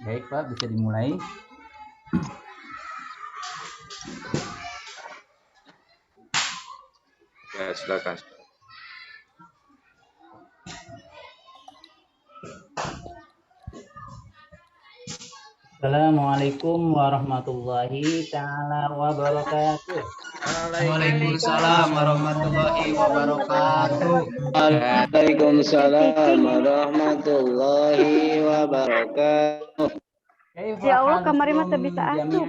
Baik Pak, bisa dimulai. Ya, silakan. Assalamualaikum warahmatullahi ta'ala wabarakatuh. Waalaikumsalam warahmatullahi wabarakatuh. Waalaikumsalam warahmatullahi wabarakatuh. Ya Allah, kamari mah bisa asup.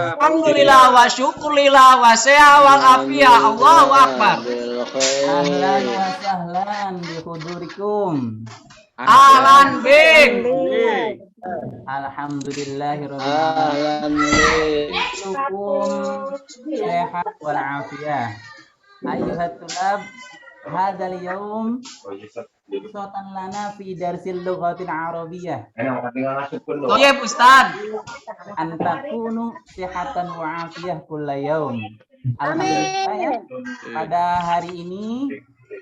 Alhamdulillah wa syukurillah wa seha wa afiyah. Allahu Akbar. Ahlan wa sahlan bihudurikum. Ahlan bik. Alhamdulillahirrahmanirrahim. Sehat wal afiyah. Ayuhat tulab, hadal yaum sotan lana fi darsil lughatil arabiyyah. Iya Ustaz. Antakunu sehatan wa afiyah kulla yaum. Alhamdulillah ya. Pada hari ini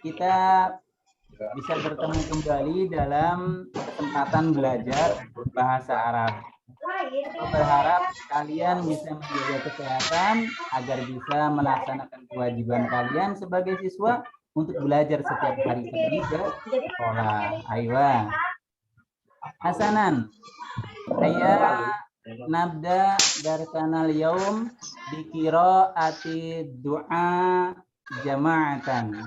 kita bisa bertemu kembali dalam kesempatan belajar bahasa Arab. Aku berharap kalian bisa menjaga kesehatan agar bisa melaksanakan kewajiban kalian sebagai siswa untuk belajar setiap hari pergi ke sekolah. Aywa. Hasanan. Saya nabda darsanal yaum bi qiraati du'a jama'atan.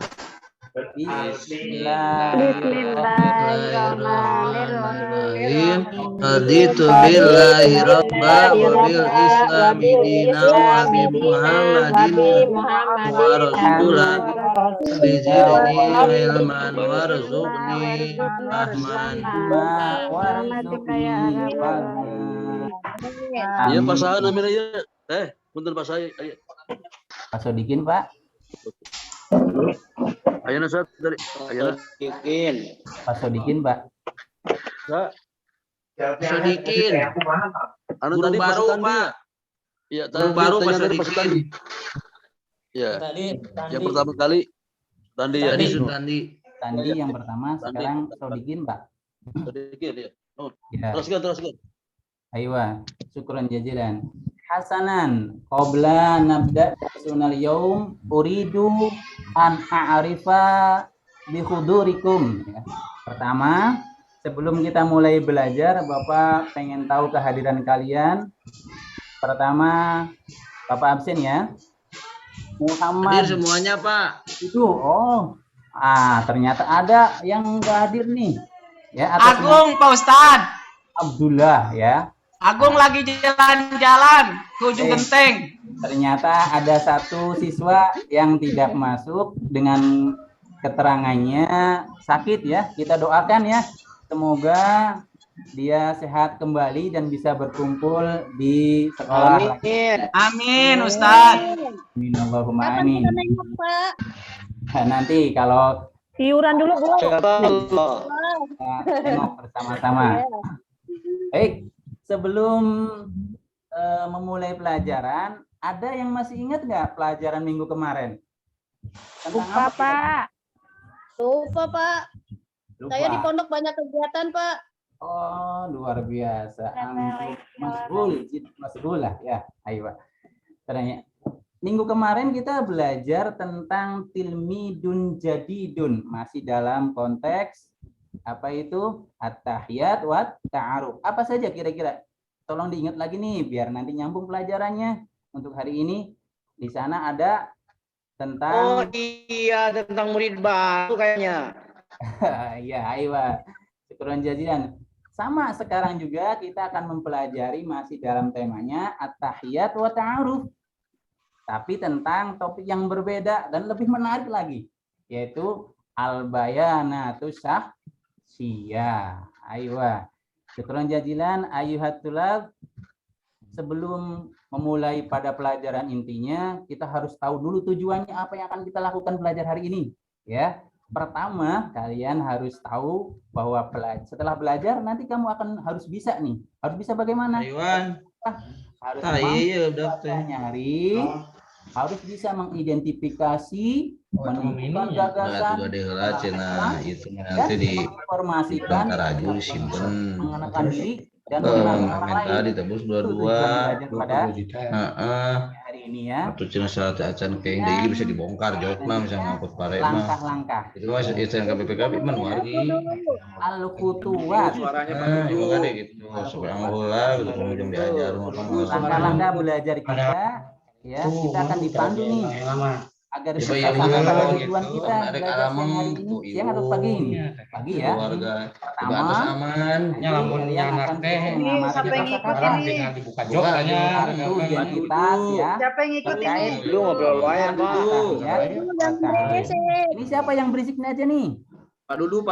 Bismillahirrahmanirrahim. Raditu billahi rabba wa bil islami dina wa bi muhammadin wa rasulah bizidni ilman warzuqni rahman. Iya pasahan namanya ya. Punten pas saya. Pak Sodikin, Pak. Ayeuna Ustaz dari ayeuna Pak Sodikin, Pak. Sodikin. Anu Guru tadi baru, pasukan Pak. Iya, Guru baru Pak tadi Sodikin. pasukan. Iya. Yang pertama kali Tandi ya. Tandi yang pertama, sekarang Sodikin, Pak. Sodikin ya. Oh. Ya. Teruskan. Aywa, syukran jazilan. Hasanan, qabla nabda sunal yaum uridu an a'rifa bi hudurikum. Ya. Pertama, sebelum kita mulai belajar, Bapak pengen tahu kehadiran kalian. Pertama, Bapak absen ya. Muhammad. Hadir semuanya, Pak. Itu, ternyata ada yang enggak hadir nih. Ya, atas Agung Pak Ustaz. Abdullah ya. Agung lagi jalan-jalan ke ujung genteng. Ternyata ada satu siswa yang tidak masuk dengan keterangannya sakit ya. Kita doakan ya. Semoga dia sehat kembali dan bisa berkumpul di sekolah. Amin Ustaz. Amin Allahumma amin. Nah, nanti kalau Iuran dulu, Bu. tengok bersama-sama. Baik. Sebelum memulai pelajaran, ada yang masih ingat nggak pelajaran minggu kemarin? Lupa, Pak. Lupa, Pak. Lupa. Saya di pondok banyak kegiatan, Pak. Oh, luar biasa. Masbul lah ya. Ayo, Pak. Ternyata minggu kemarin kita belajar tentang tilmidun jadidun, masih dalam konteks apa itu at-tahiyat wa ta'aruf. Apa saja kira-kira? Tolong diingat lagi nih biar nanti nyambung pelajarannya. Untuk hari ini di sana ada tentang tentang murid baru kayaknya. ya, ayo. Syukran jazilan. Sama sekarang juga kita akan mempelajari masih dalam temanya at-tahiyat wa ta'aruf. Tapi tentang topik yang berbeda dan lebih menarik lagi, yaitu al-bayanatu Iya, aywa. Syukran jazilan ayuhat tulab. Sebelum memulai pada pelajaran intinya, kita harus tahu dulu tujuannya apa yang akan kita lakukan belajar hari ini, ya. Pertama, kalian harus tahu bahwa setelah belajar nanti kamu harus bisa nih. Harus bisa bagaimana? Iwan. Harus Iya, udah nyari harus bisa mengidentifikasi, menemukan gagasan, itu dan nanti di menginformasikan, Karaju disimpan mengenakan diri dan mengenal orang lain. tadi tebus Itu tujuan belajar pada hari ini ya. atau cina saat acan kayak ini bisa dibongkar jokna misalnya ngangkut pare mah Langkah-langkah. itu mah itu yang KPPKB man wargi Al-Khutuwat. makanya gitu supaya anggula gitu kemudian diajar Langkah-langkah belajar kita ya, kita akan dipandu nih agar Coba bisa ya, sampai bener, pada gitu. tujuan kita Ada belajar alaman, siang hari ini, gitu, siang ibu. atau pagi ini? Pagi ya. keluarga Pertama, atas aman kalian akan mengamati siapa yang ngikutin kosakata, nih? dibuka jok tanya. satu identitas ya, Siapa yang ngikutin nih? Lu ngobrol wae, Pak. Dulu jangan berisik. Ini siapa yang berisik nih aja nih? Pak Dudu,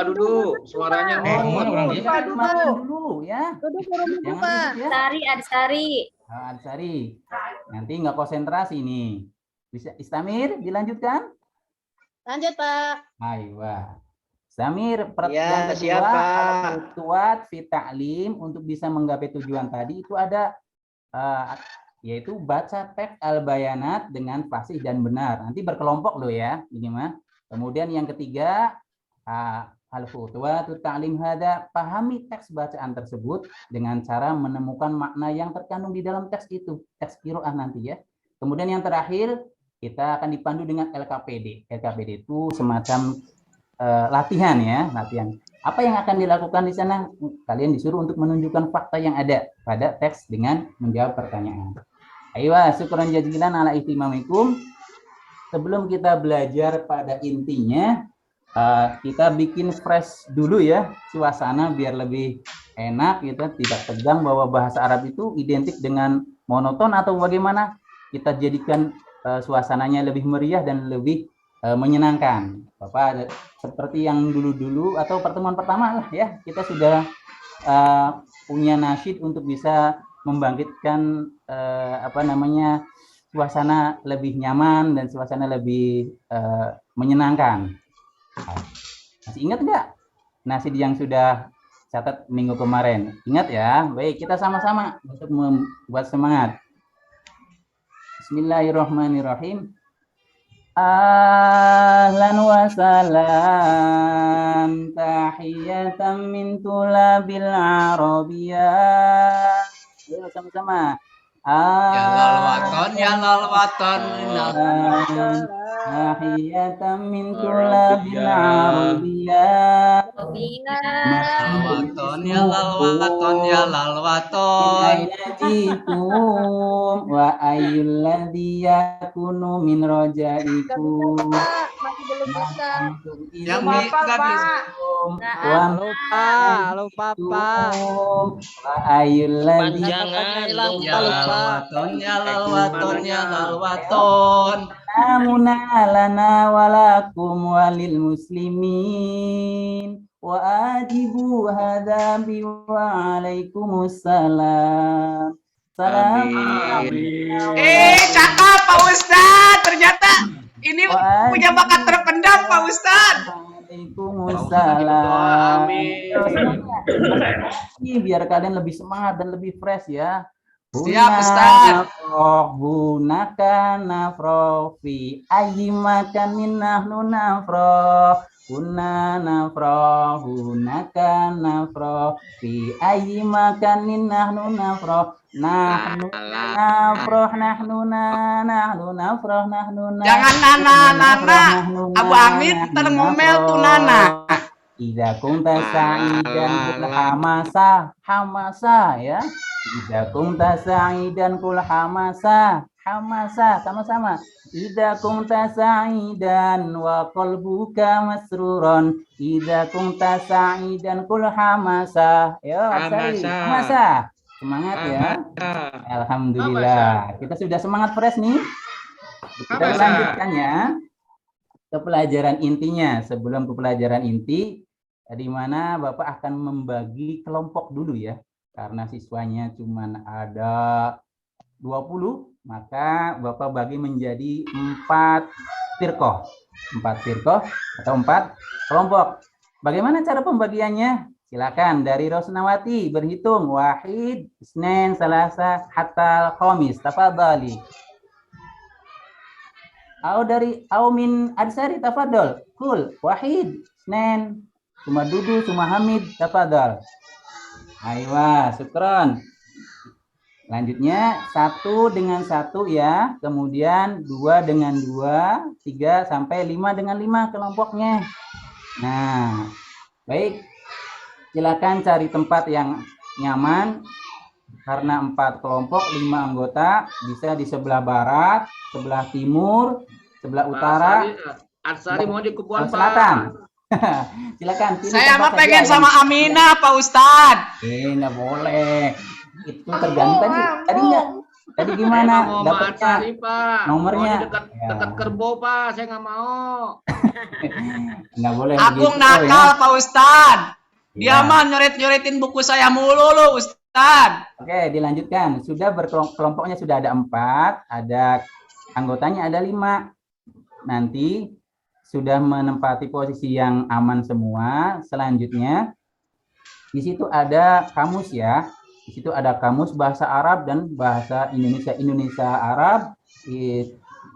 suaranya orang dia. Kita dengarkan dulu ya. Duduk suruh duduk, Jangan Pak. berisik ya. Sari, Adsari. Adsari, nanti nggak konsentrasi nih. Bisa Istamir dilanjutkan? Lanjut, Pak. Ayo. Samir, Ya, yang siap, kedua, Pak. al-khutuwat fi ta'lim untuk bisa menggapai tujuan tadi itu ada yaitu baca teks al-bayanat dengan fasih dan benar. Nanti berkelompok loh ya, ini mah. Kemudian yang ketiga, al-khutuwat ta'lim hada, pahami teks bacaan tersebut dengan cara menemukan makna yang terkandung di dalam teks itu, teks qiraah nanti ya. Kemudian yang terakhir, kita akan dipandu dengan LKPD. LKPD itu semacam latihan ya, latihan. Apa yang akan dilakukan di sana? Kalian disuruh untuk menunjukkan fakta yang ada pada teks dengan menjawab pertanyaan. Ayo, syukran jazilan ala ihtimamikum. Sebelum kita belajar pada intinya, kita bikin fresh dulu ya suasana biar lebih enak, kita tidak tegang bahwa bahasa Arab itu identik dengan monoton atau bagaimana. Kita jadikan suasananya lebih meriah dan lebih menyenangkan. Bapak seperti yang dulu-dulu atau pertemuan pertama lah ya, kita sudah punya nasyid untuk bisa membangkitkan suasana lebih nyaman dan suasana lebih menyenangkan. Masih ingat nggak nasyid yang sudah catat minggu kemarin? Ingat ya. Baik, kita sama-sama untuk membuat semangat. Bismillahirrahmanirrahim. Ahlan wa salam tahiyatan min tulabil arabiyah. Ayo sama-sama. Ya lalwaton, ya lalwaton. Tahiyatan min tulabil arabiyah. Lalwaton, ya lalwaton, ya lalwaton. Aina jitum wa ayyul ladzi yakunu min rajaikum. Masih belum bisa. Yang nggak bisa. Halo Papa. Wa ayyul ladzi Panjangan Ya lalwaton, ya lalwaton, ya lalwaton. amuna lana walakum walil muslimin wa ajibu hadabi wa alaikumussalam. Salam. Cakep Pak Ustadz. Ternyata ini punya bakat terpendam Pak Ustadz. Waalaikumsalam. Amin. Ini biar kalian lebih semangat dan lebih fresh ya. Siap, Ustaz. Hunaka nafroh fi ayyi makanin nahnu nafroh. Hunaka nafroh fi ayyi makanin nahnu nafroh. Nahnu nafroh Jangan nana. Abu Amin terngomel tuh nana. Idza kunta sa'idan kul hamasa ya. Idza kunta sa'idan kul hamasa sama-sama. Idza kunta sa'idan wa qalbuka masruron. Idza kunta sa'idan kul hamasa. Yo, hamasa. Semangat ya. Alhamdulillah. Kita sudah semangat fresh nih. Kita lanjutkan ya ke pelajaran intinya. Sebelum ke pelajaran inti, di mana Bapak akan membagi kelompok dulu ya. Karena siswanya cuma ada 20, maka Bapak bagi menjadi 4 firqah. 4 firqah atau 4 kelompok. Bagaimana cara pembagiannya? Silakan dari Rosnawati berhitung wahid, isnain, salasa, hatta khamis. Tafadhali. Au min Adsari tafadhol. Kul wahid, isnain, summa dudu, summa hamid, tafadhol. Aywa, syukron. Selanjutnya 1 dengan 1 ya, kemudian 2 dengan 2, 3 sampai 5 dengan 5 kelompoknya. Nah, baik. Silakan cari tempat yang nyaman karena 4 kelompok, 5 anggota, bisa di sebelah barat, sebelah timur, sebelah utara, Adsari mau di Kebun selatan. Silakan. Saya mah pengen sama Aminah, Pak Ustadz. Nggak boleh. Itu tergantung tadi nggak. Tadi gimana? Dapatnya Pak. nomornya Dekat kerbau, Pak. Saya nggak mau. Nggak boleh. Agung begitu, nakal, ya. Pak Ustadz. Dia Ya. mah nyoret-nyoretin buku saya mulu loh, Ustadz. Oke, dilanjutkan. Sudah kelompoknya sudah ada 4, ada anggotanya ada 5. Nanti sudah menempati posisi yang aman semua. Selanjutnya di situ ada kamus ya. Di situ ada kamus bahasa Arab dan bahasa Indonesia. Indonesia Arab,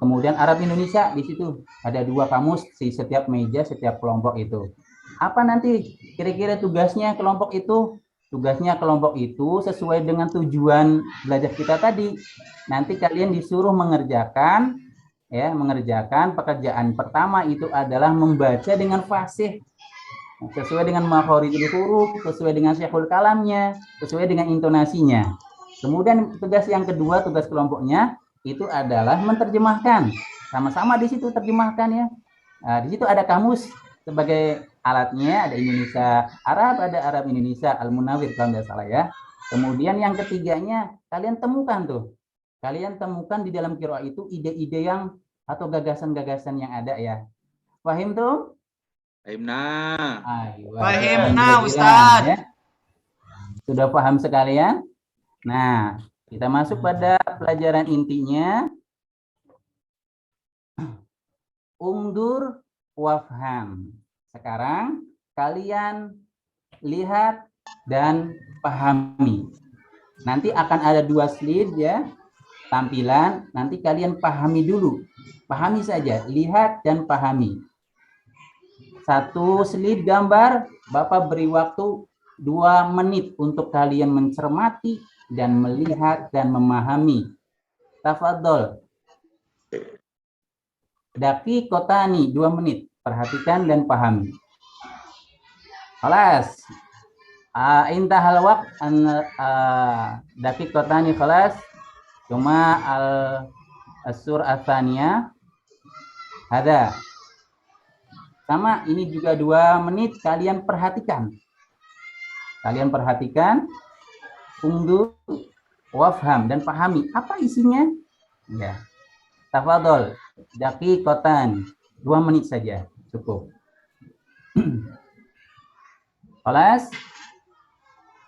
kemudian Arab Indonesia. Di situ ada 2 kamus di setiap meja, setiap kelompok itu. Apa nanti kira-kira tugasnya kelompok itu? Tugasnya kelompok itu sesuai dengan tujuan belajar kita tadi. Nanti kalian disuruh mengerjakan pekerjaan pertama itu adalah membaca dengan fasih sesuai dengan makhorijul huruf, sesuai dengan syekhul kalamnya, sesuai dengan intonasinya. Kemudian tugas yang kedua, tugas kelompoknya itu adalah menerjemahkan. Sama-sama di situ terjemahkan ya. Nah, di situ ada kamus sebagai alatnya, ada Indonesia Arab, ada Arab Indonesia, Al-Munawwir kalau tidak salah ya. Kemudian yang ketiganya kalian temukan tuh. Kalian temukan di dalam qiraah itu ide-ide yang atau gagasan-gagasan yang ada ya. Paham tuh? Fahimna. Fahimna, Ustadz. Ya. Sudah paham sekalian? Nah, kita masuk pada pelajaran intinya. Ungdur wafham. Sekarang kalian lihat dan pahami. Nanti akan ada 2 slide ya. Tampilan, nanti kalian pahami dulu. Pahami saja, lihat dan pahami. 1 slide gambar, Bapak beri waktu 2 menit untuk kalian mencermati dan melihat dan memahami. Tafadhol. Daki kotani 2 menit, perhatikan dan pahami. Khalas. Intahal waqt daki kotani khalas. Cuma al-sur atsaniyah ada. Sama ini juga 2 menit kalian perhatikan. Kalian perhatikan, undur, wafham dan pahami apa isinya. Ya. Tafadhol, daqiqatan 2 menit saja cukup. Khalas.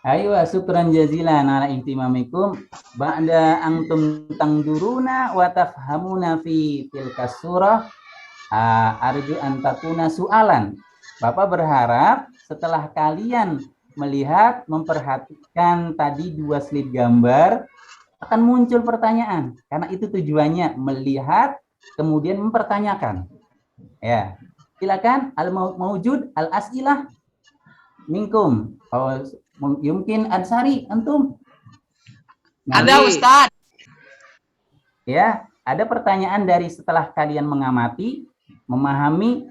Ayo, syukran jazilan ala ihtimamikum ba'da antum tangduruna wa tafhamuna fi tilkas surah. Arju an takuna su'alan. Bapak berharap setelah kalian melihat, memperhatikan tadi 2 slide gambar, akan muncul pertanyaan. Karena itu tujuannya, melihat, kemudian mempertanyakan. Ya, silakan al-mawjud al-as'ilah minkum. Mungkin Adsari, antum. Ada Ustadz. Ya, ada pertanyaan dari setelah kalian mengamati, memahami.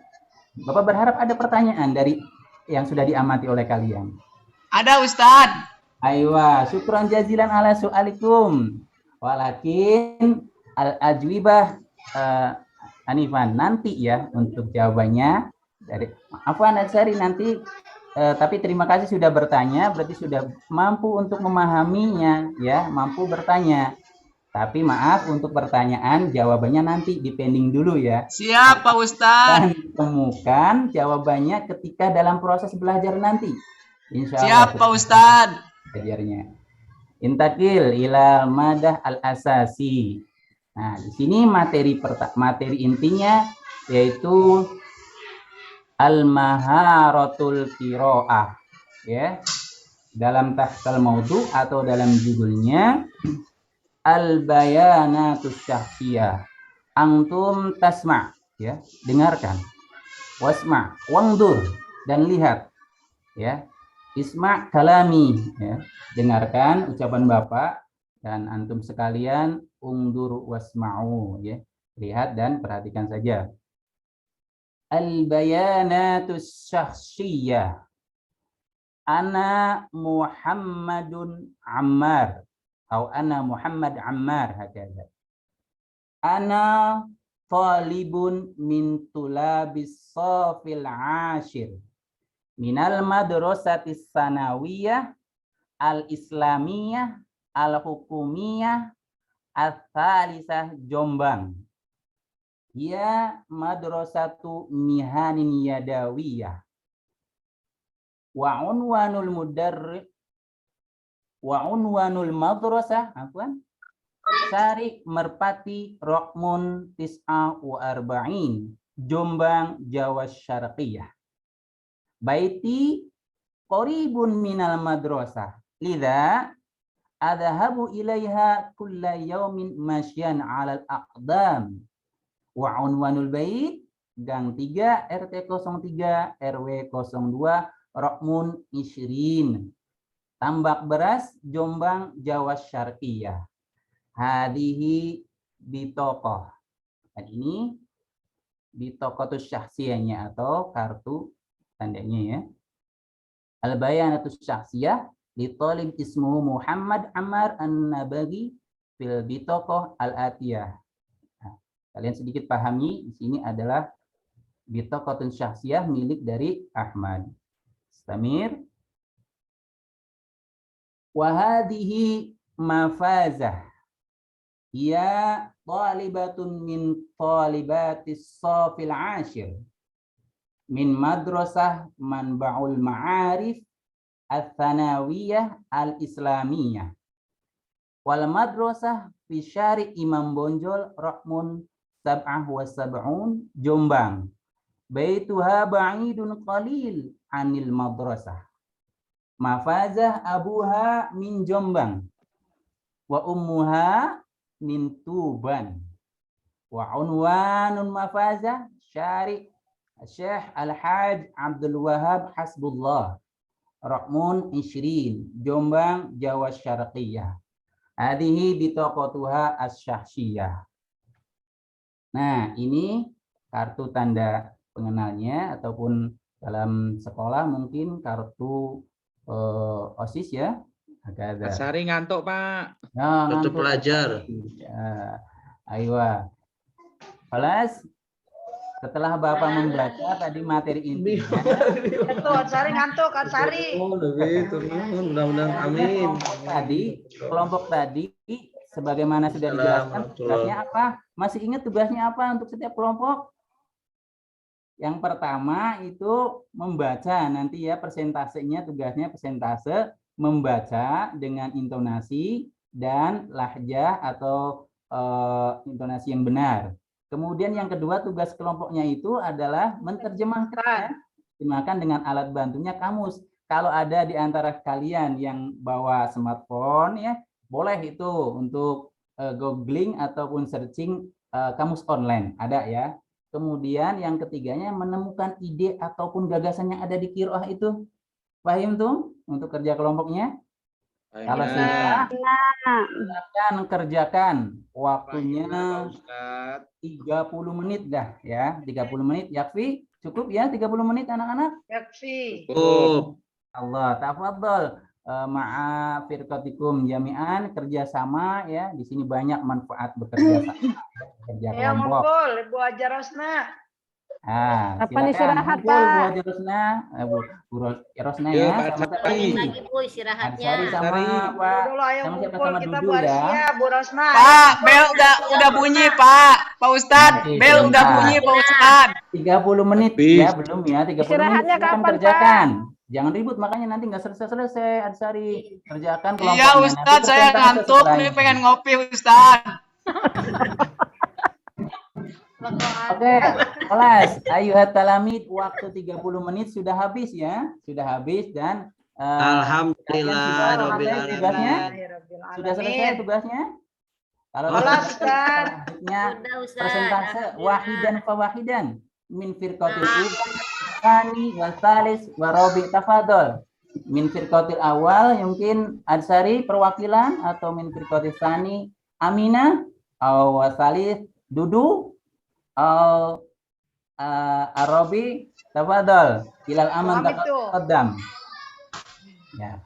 Bapak berharap ada pertanyaan dari yang sudah diamati oleh kalian. Ada Ustadz. Aywa, syukran jazilan ala su'alikum. Walakin al-ajwibah Anifan nanti ya untuk jawabannya dari Afwan Adsari nanti. Tapi terima kasih sudah bertanya, berarti sudah mampu untuk memahaminya ya, mampu bertanya. Tapi maaf untuk pertanyaan jawabannya nanti dipending dulu ya. Siap Pak Ustadz. Dan temukan jawabannya ketika dalam proses belajar nanti. Insya Allah. Siap Pak Ustadz. Belajarnya. Intakil ila madah al-asasi. Nah, di sini materi intinya yaitu al-maharatul qiraah ya. Dalam tahtal maudhu atau dalam judulnya al-bayanatus syakhsiyah. Antum tasma, ya, dengarkan. Wasma, wangdur, dan lihat, ya. Isma kalami, ya, dengarkan ucapan Bapak, dan antum sekalian ungdur wasma'u, ya, lihat dan perhatikan saja. Al-bayanatus syakhsiyah. Ana Muhammadun Ammar, atau ana Muhammad Ammar, hakadha. Ana talibun min tulabis safil ashir minal madrasatis sanawiyah al-islamiyah al-hukumiyah al-thalisah Jombang. Ya madrasatu mihanin yadawiyah. Wa unwanul mudarris wa unwanul madrasah Syari Merpati Rokmun Tis'a wa Arba'in, Jombang, Jawa Syarqiyah. Baiti qoribun minal madrasah. Lidha adhahabu ilaiha kulla yaumin masyan 'alal aqdam. Wa unwanul bait Gang 3 RT 03 RW 02 Rokmun Isrin. Tambak Beras, Jombang, Jawa Syarqiyah. Hadihi bitokoh. Dan ini bitokotus syakhsiyahnya atau kartu tandanya, ya. Al-bayanatus syakhsiyah li talib ismuhu Muhammad Ammar An-Nabaghi fil bitokoh al-atiyah. Nah, kalian sedikit pahami, di sini adalah bitokotun syakhsiyah milik dari Ahmad. Istamir. Wahadihi mafazah. Ya talibatun min talibatis safil ashir min madrasah manba'ul ma'arif al-thanawiyah al-islamiyah wal madrasah fi syari Imam Bonjol Rokmun 77 Jombang. Baituha ba'idun qalil anil madrasah. Mafazah abuha min Jombang wa ummuha min Tuban. Wa unwanun mafazah syari Syekh Al-Haj Abdul Wahab Hasbullah Rokmun Isrin, Jombang, Jawa Syarqiyah. Hadihi bitokotuha as-syakhsiyah. Nah, ini kartu tanda pengenalnya, ataupun dalam sekolah mungkin kartu OSIS, ya. Agak Sari ngantuk, Pak. Ya, Kartu pelajar. Ya. Ayo. Kelas. Setelah Bapak membaca tadi materi intinya. Betul, Sari ngantuk, Kak Sari. Oh, mudah-mudahan amin. Kelompok tadi sebagaimana sudah dijelaskan, tugasnya apa? Masih ingat tugasnya apa untuk setiap kelompok? Yang pertama itu membaca, nanti ya persentasenya, tugasnya persentase membaca dengan intonasi dan lahjah atau intonasi yang benar. Kemudian yang kedua, tugas kelompoknya itu adalah menerjemahkan dengan alat bantunya kamus. Kalau ada di antara kalian yang bawa smartphone, ya boleh itu untuk googling ataupun searching kamus online, ada ya. Kemudian yang ketiganya menemukan ide ataupun gagasan yang ada di qiraah itu. Paham tuh untuk kerja kelompoknya? Kalau sudah, silakan kerjakan. Waktunya 30 menit dah ya. 30 menit. Yakfi? Cukup ya 30 menit anak-anak? Yakfi. Cukup. Allah, tafadhol. Ma'a firqatikum jami'an, kerjasama ya. Di sini banyak manfaat bekerja sama. Kerja Ya, kelompok. ngumpul, Ibu Haja Rosna. Kapan istirahat, Pak? Bu Haja Rosna, Bu Rosna ya, sama Lagi Bu istirahatnya. Sari sama Pak. Dulu ayo Sama siapa? ngumpul Sama kita Dudu buat ya. siap, Bu Rosna. Pak, bel udah bunyi, Pak. Pak Ustadz, Oke, bel udah sebentar. bunyi, Pak Ustadz. 30 menit Habis. ya, belum ya, 30 menit. Istirahatnya Silakan kapan, kerjakan. Jangan ribut, makanya nanti nggak selesai-selesai, Adsari. Kerjakan kelompoknya. Iya Ustadz, saya ngantuk nih, pengen ngopi Ustadz. Oke, kelas. Ayuhat talamid, waktu 30 menit sudah habis ya. Sudah habis dan Alhamdulillah kalian sudah Rabbil selesai tugasnya? Alamin. Sudah selesai tugasnya? Kalau Ustaz. selanjutnya Udah, Ustaz. persentase Alhamdulillah. wahidan fawahidan min firqatil tsani wal tsalis wa rabi tafadhol. Min firqatil awal mungkin Adsari perwakilan atau min firqatil tsani Aminah atau wasalis Dudu atau Arabi tafadhol ilal aman taqaddam. Ya.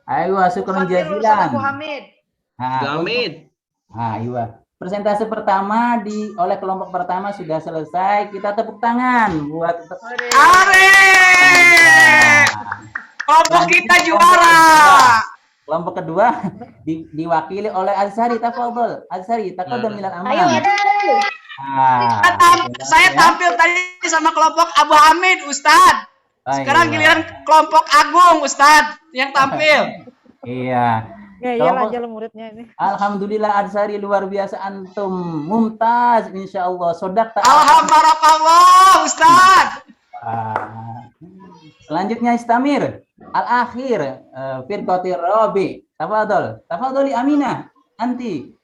Ayo syukran jazilan. Hamid. Ayo. Persentase pertama oleh kelompok pertama sudah selesai. Kita tepuk tangan buat Are! Kelompok kita juara. Kelompok kedua diwakili oleh Adsari tafadhol. Adsari taqaddam ilal aman. Ayo, Saya tampil tadi sama kelompok Abu Hamid, Ustadz. Sekarang giliran kelompok Agung, Ustadz, yang tampil. Iya. Ya iyalah jalan muridnya ini. Alhamdulillah Adsari luar biasa antum. Mumtaz insyaallah. Sodaqta. Alhamdulillah, Ustadz. Selanjutnya Istamir. Al-akhir firqatir rabi. Tafadholi Aminah. Anti.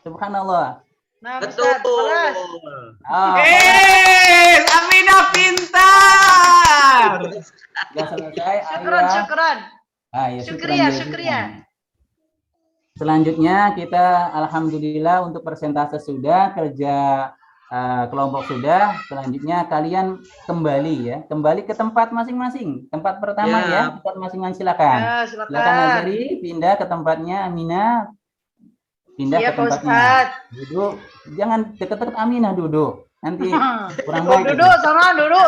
Subhanallah. Betul. Aminah pintar. Sudah selesai. Syukran. Syukria. Selanjutnya kita alhamdulillah untuk persentase sudah, kerja kelompok sudah. Selanjutnya kalian kembali ke tempat masing-masing. Tempat pertama ya, tempat masing-masing silakan. Silakan Azari pindah ke tempatnya, Aminah pindah ke tempatnya. Duduk, jangan dekat-dekat Aminah duduk. Nanti kurang baik. Duduk,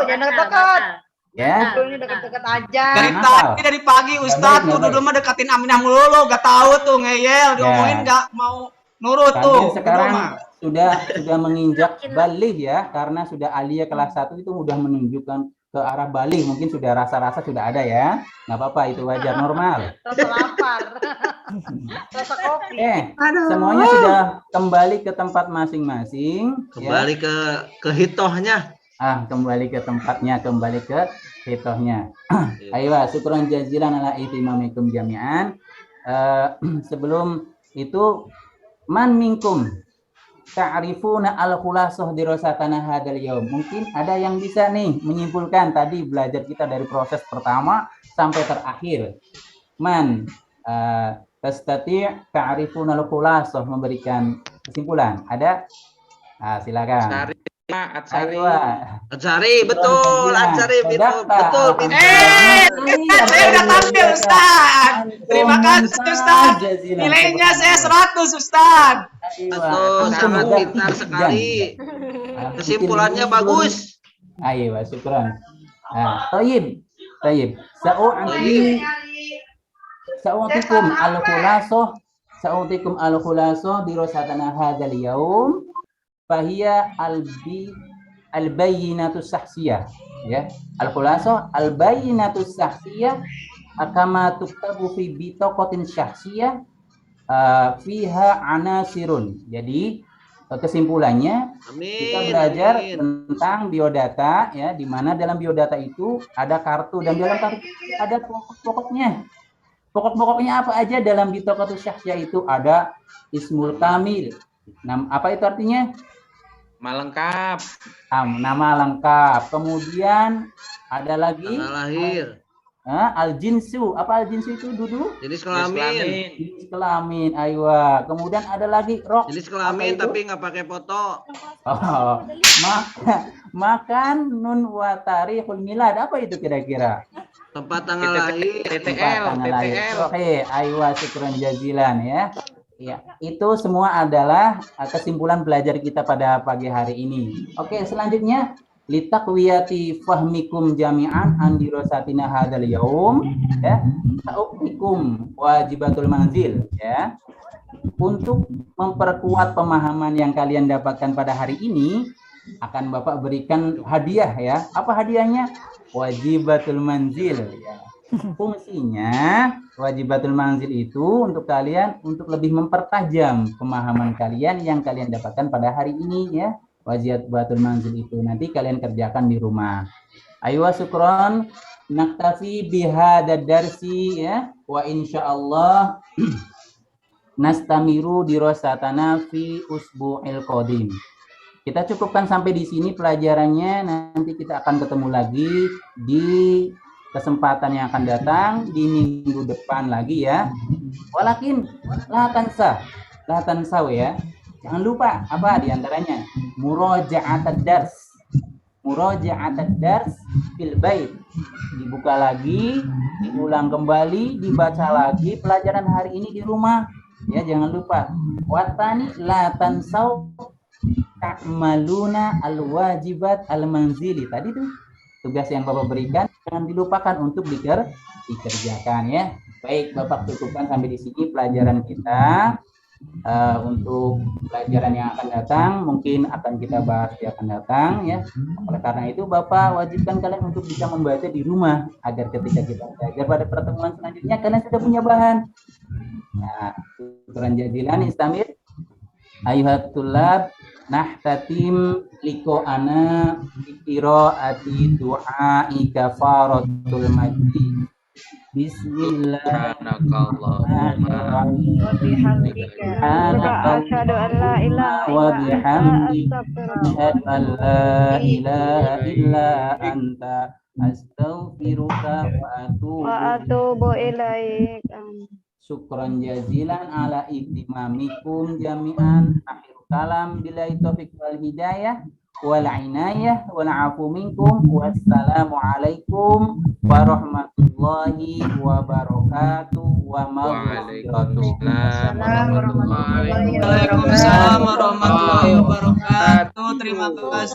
jangan dekat-dekat. Ya. Ini dekat-dekat aja. Dari pagi Ustadz tuh duduk mah deketin Aminah mulu, gak tahu tuh ngeyel, diomongin gak mau nurut tuh. Sekarang sudah menginjak balik ya, karena sudah Alia kelas 1 itu sudah menunjukkan ke arah balik, mungkin sudah rasa-rasa sudah ada ya. Nggak apa-apa, itu wajar, normal. Rasa lapar. Rasa kopi. Semuanya sudah kembali ke tempat masing-masing. Kembali ke hitohnya. Kembali ke tempatnya, kembali ke hitohnya. Ayo, syukran jazilan ala ihtimamikum jami'an. Sebelum itu, man minkum ta'rifuna al-khulasah dirasatana hadal yaum. Mungkin ada yang bisa nih menyimpulkan tadi belajar kita dari proses pertama sampai terakhir. Man tastati' ta'rifuna al-khulasah, memberikan kesimpulan. Ada? Silakan. Adsari, betul. Adsari, betul. Saya udah tampil, Ustaz. Terima kasih, Ustaz. Nilainya saya 100, Ustaz. Betul, sangat pintar sekali. Kesimpulannya bagus. Ayo, syukran. Tayyib. Sa'utikum al-khulasah dirasatana hadzal yaum. Fahiya al-bayyinatus sahsiyah, ya. Al-khulasah al-bayyinatus sahsiyah kama tuktabu fi bitaqatin syahsiyah fiha anasirun. Jadi kesimpulannya kita belajar tentang biodata ya, di mana dalam biodata itu ada kartu dan dalam kartu ada pokok-pokoknya. Pokok-pokoknya apa aja dalam bitaqatus syahsiyah itu? Ada ismul kamil. Apa itu artinya? Lengkap. Nama lengkap. Kemudian ada lagi tanggal lahir. Al-jinsu. Apa al-jinsu itu, Dudu? Jenis kelamin. Jenis kelamin. Aywa. Kemudian ada lagi rok. Jenis kelamin tapi nggak pakai foto. Makan nun wa tarikhul milad. Apa itu kira-kira? Tempat tanggal lahir. TTL. Oke, aywa, syukran jazilan ya. Ya, itu semua adalah kesimpulan belajar kita pada pagi hari ini. Oke, selanjutnya litaqwiyati fahmikum jami'an an dirasatina hadzal yaum ya. Ta'uqikum wajibatul manzil ya. Untuk memperkuat pemahaman yang kalian dapatkan pada hari ini, akan Bapak berikan hadiah ya. Apa hadiahnya? Wajibatul manzil ya. Fungsinya wajibatul manzil itu untuk kalian untuk lebih mempertajam pemahaman kalian yang kalian dapatkan pada hari ini ya. Wajibatul manzil itu nanti kalian kerjakan di rumah. Ayo syukron, naktafi bihadad darsi ya. Wa insyaallah nastamiru dirasatana fi usbu'il qadim. Kita cukupkan sampai di sini pelajarannya. Nanti kita akan ketemu lagi di kesempatan yang akan datang di minggu depan lagi ya. Walakin la tansaw ya. Jangan lupa apa diantaranya? Muraja'atad dars fil bait. Dibuka lagi, diulang kembali, dibaca lagi pelajaran hari ini di rumah. Ya, jangan lupa. Watani la tansaw ta'maluna al-wajibat al-manzili. Tadi tuh tugas yang Bapak berikan jangan dilupakan untuk dikerjakan ya. Baik, Bapak cukupkan sampai di sini pelajaran kita. Untuk pelajaran yang akan datang mungkin akan kita bahas di akan datang ya. Oleh karena itu Bapak wajibkan kalian untuk bisa membaca di rumah agar ketika kita belajar pada pertemuan selanjutnya kalian sudah punya bahan. Nah, syukran jazilan istamir ayuhat tulab nahtatim liqa'ana qiraati du'ai kafaratul majlis. Bismillahirrahmanirrahim. Wa bihamdika asyhadu an la ilaha illa anta astaghfiruka wa atubu ilaik. Syukran jazilan ala ihtimamikum jami'an. Akhir kalam billahi taufiq wal hidayah wal inayah wal afu minkum. Wassalamu alaikum warahmatullahi wabarakatuh wa Waalaikumsalam warahmatullahi wabarakatuh. Terima kasih.